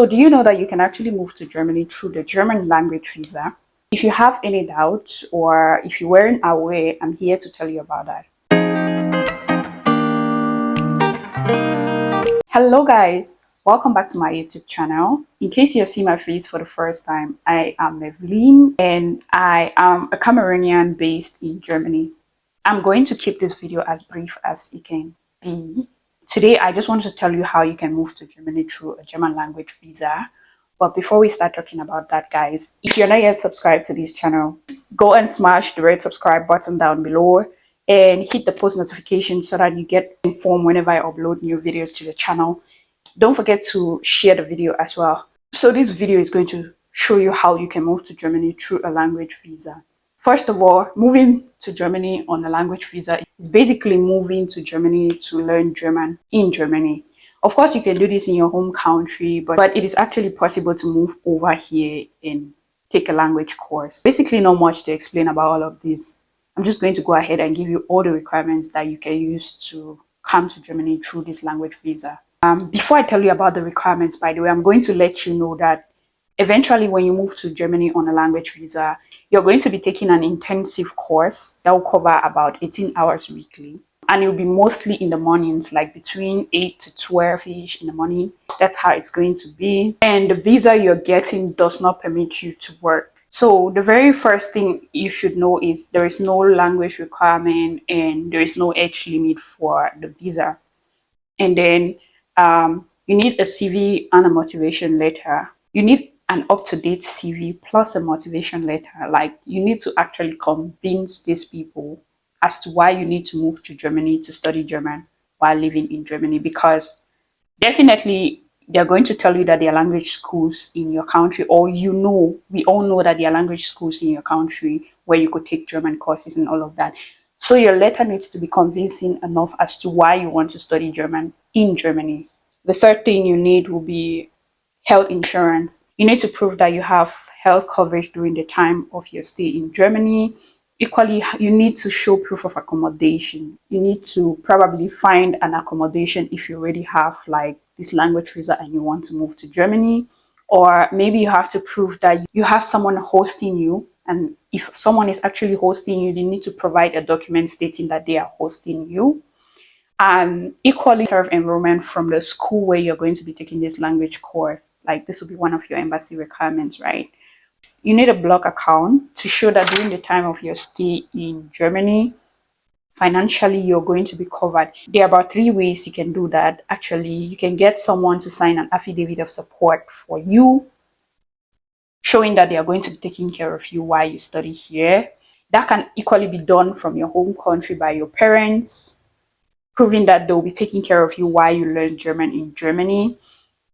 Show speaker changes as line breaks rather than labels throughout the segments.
So do you know that you can actually move to Germany through the German language visa? If you have any doubts or if you weren't aware, I'm here to tell you about that. Hello guys, welcome back to my YouTube channel. In case you see my face for the first time, I am Meveline and I am a Cameroonian based in Germany. I'm going to keep this video as brief as it can be. Today, I just want to tell you how you can move to Germany through a German language visa. But before we start talking about that, guys, if you're not yet subscribed to this channel, go and smash the red subscribe button down below and hit the post notification so that you get informed whenever I upload new videos to the channel. Don't forget to share the video as well. So this video is going to show you how you can move to Germany through a language visa. First of all, moving to Germany on a language visa is basically moving to Germany to learn German in Germany. Of course, you can do this in your home country, but it is actually possible to move over here and take a language course. Basically, not much to explain about all of this. I'm just going to go ahead and give you all the requirements that you can use to come to Germany through this language visa. Before I tell you about the requirements, by the way, I'm going to let you know that eventually when you move to Germany on a language visa, you're going to be taking an intensive course that will cover about 18 hours weekly. And it'll be mostly in the mornings, like between 8 to 12-ish in the morning. That's how it's going to be. And the visa you're getting does not permit you to work. So the very first thing you should know is there is no language requirement and there is no age limit for the visa. And then you need a CV and a motivation letter. You need an up-to-date CV plus a motivation letter. Like, you need to actually convince these people as to why you need to move to Germany to study German while living in Germany, because definitely they're going to tell you that there are language schools in your country, or we all know that there are language schools in your country where you could take German courses and all of that. So your letter needs to be convincing enough as to why you want to study German in Germany. The third thing you need will be health insurance. You need to prove that you have health coverage during the time of your stay in Germany. Equally, you need to show proof of accommodation. You need to probably find an accommodation if you already have like this language visa and you want to move to Germany. Or maybe you have to prove that you have someone hosting you. And if someone is actually hosting you, you need to provide a document stating that they are hosting you. And equally, letter of enrollment from the school where you're going to be taking this language course. Like, this will be one of your embassy requirements, right? You need a blog account to show that during the time of your stay in Germany, financially, you're going to be covered. There are about 3 ways you can do that. Actually, you can get someone to sign an affidavit of support for you, showing that they are going to be taking care of you while you study here. That can equally be done from your home country by your parents, proving that they'll be taking care of you while you learn German in Germany.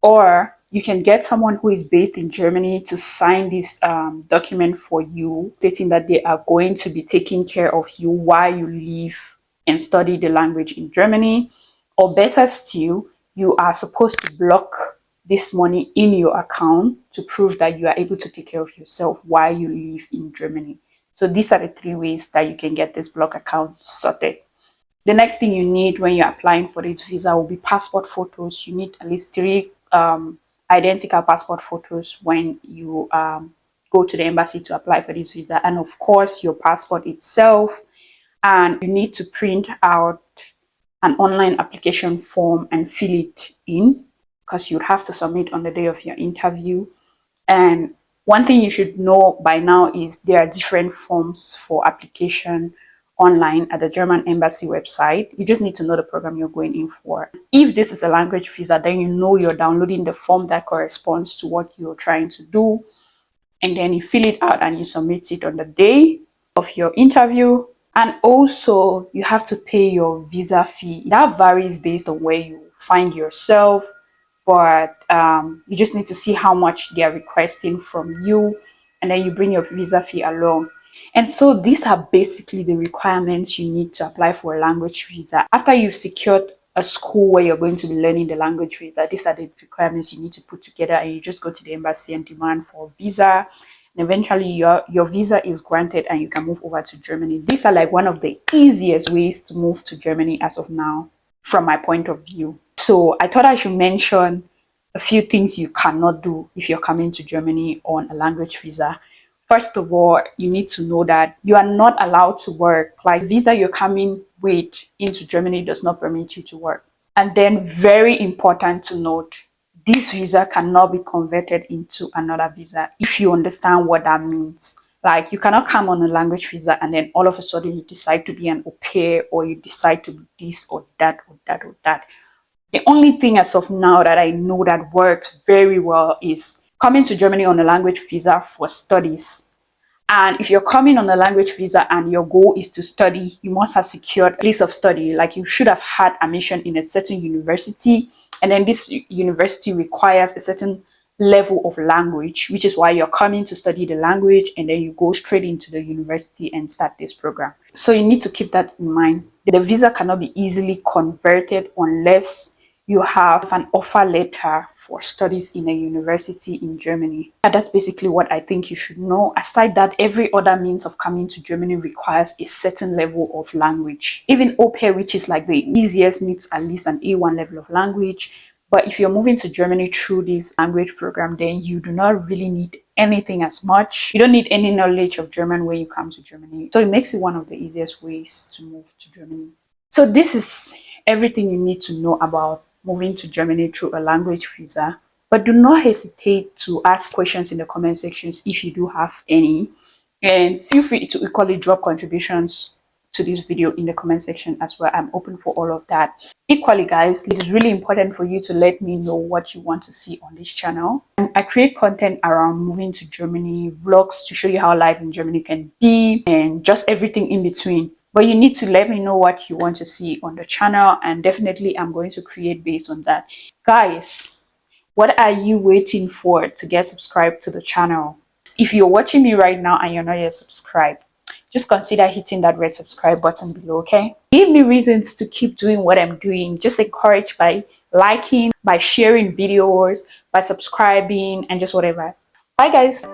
Or you can get someone who is based in Germany to sign this document for you, stating that they are going to be taking care of you while you live and study the language in Germany. Or better still, you are supposed to block this money in your account to prove that you are able to take care of yourself while you live in Germany. So these are the 3 ways that you can get this block account sorted. The next thing you need when you're applying for this visa will be passport photos. You need at least 3 identical passport photos when you go to the embassy to apply for this visa. And of course, your passport itself. And you need to print out an online application form and fill it in, because you'd have to submit on the day of your interview. And one thing you should know by now is there are different forms for application online at the German embassy website. You just need to know the program you're going in for. If this is a language visa, then you know you're downloading the form that corresponds to what you're trying to do. And then you fill it out and you submit it on the day of your interview. And also, you have to pay your visa fee. That varies based on where you find yourself, but you just need to see how much they are requesting from you, and then you bring your visa fee along. And so these are basically the requirements you need to apply for a language visa. After you've secured a school where you're going to be learning the language visa, these are the requirements you need to put together, and you just go to the embassy and demand for a visa. And eventually your visa is granted and you can move over to Germany. These are like one of the easiest ways to move to Germany as of now, from my point of view. So I thought I should mention a few things you cannot do if you're coming to Germany on a language visa. First of all, you need to know that you are not allowed to work. Like, the visa you're coming with into Germany does not permit you to work. And then, very important to note, this visa cannot be converted into another visa, if you understand what that means. Like, you cannot come on a language visa and then all of a sudden you decide to be an au pair, or you decide to be this or that or that or that. The only thing as of now that I know that works very well is coming to Germany on a language visa for studies. And if you're coming on a language visa and your goal is to study, you must have secured a place of study. Like, you should have had admission in a certain university, and then this university requires a certain level of language, which is why you're coming to study the language, and then you go straight into the university and start this program. So you need to keep that in mind. The visa cannot be easily converted unless you have an offer letter for studies in a university in Germany. And that's basically what I think you should know. Aside that, every other means of coming to Germany requires a certain level of language. Even au pair, which is like the easiest, needs at least an A1 level of language. But if you're moving to Germany through this language program, then you do not really need anything as much. You don't need any knowledge of German when you come to Germany. So it makes it one of the easiest ways to move to Germany. So this is everything you need to know about moving to Germany through a language visa. But do not hesitate to ask questions in the comment sections if you do have any. And feel free to equally drop contributions to this video in the comment section as well. I'm open for all of that. Equally, guys, it is really important for you to let me know what you want to see on this channel. I create content around moving to Germany, vlogs to show you how life in Germany can be, and just everything in between. But you need to let me know what you want to see on the channel, and definitely I'm going to create based on that. Guys, what are you waiting for to get subscribed to the channel? If you're watching me right now and you're not yet subscribed, just consider hitting that red subscribe button below, okay? Give me reasons to keep doing what I'm doing. Just encourage by liking, by sharing videos, by subscribing, and just whatever. Bye, guys.